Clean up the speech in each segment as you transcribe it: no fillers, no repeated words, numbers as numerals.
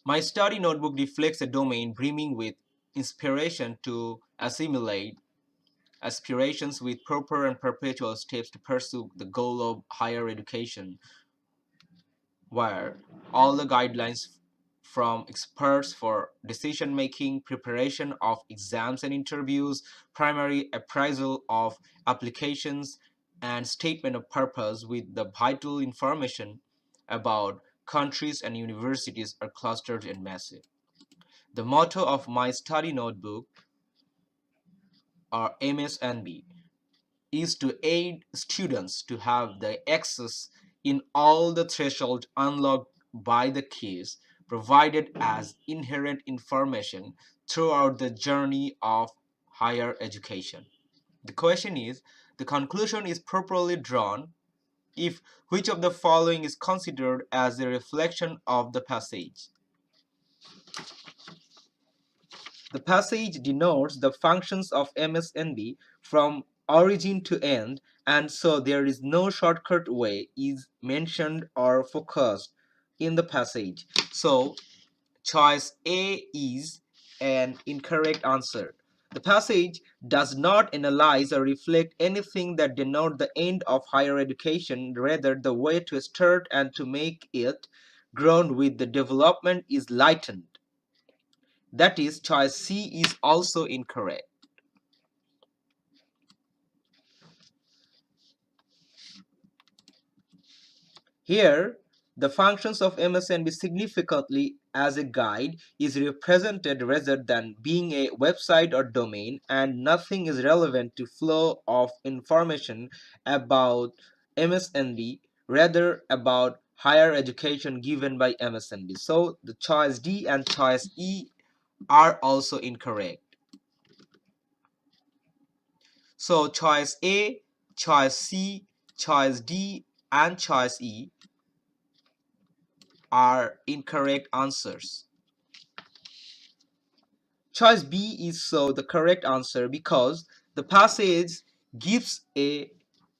My study notebook reflects a domain brimming with inspiration to assimilate aspirations with proper and perpetual steps to pursue the goal of higher education, where all the guidelines from experts for decision making, preparation of exams and interviews, primary appraisal of applications, and statement of purpose with the vital information about countries and universities are clustered and massive. The motto of my study notebook, or MSNB, is to aid students to have the access in all the thresholds unlocked by the keys provided as inherent information throughout the journey of higher education. The question is, the conclusion is properly drawn if which of the following is considered as a reflection of the passage. The passage denotes the functions of MSNB from origin to end, and so there is no shortcut way is mentioned or focused in the passage. So choice A is an incorrect answer. The passage does not analyze or reflect anything that denote the end of higher education. Rather, the way to start and to make it ground with the development is lightened. That is, choice C is also incorrect. Here, the functions of MSNB significantly as a guide is represented rather than being a website or domain, and nothing is relevant to flow of information about MSNB, rather about higher education given by MSNB. So the choice D and choice E are also incorrect. So choice A, choice C, choice D, and choice E are incorrect answers. Choice B is so the correct answer because the passage gives a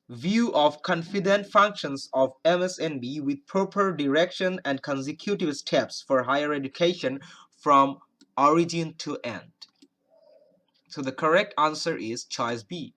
view of confident functions of MSNB with proper direction and consecutive steps for higher education from origin to end. So the correct answer is choice B.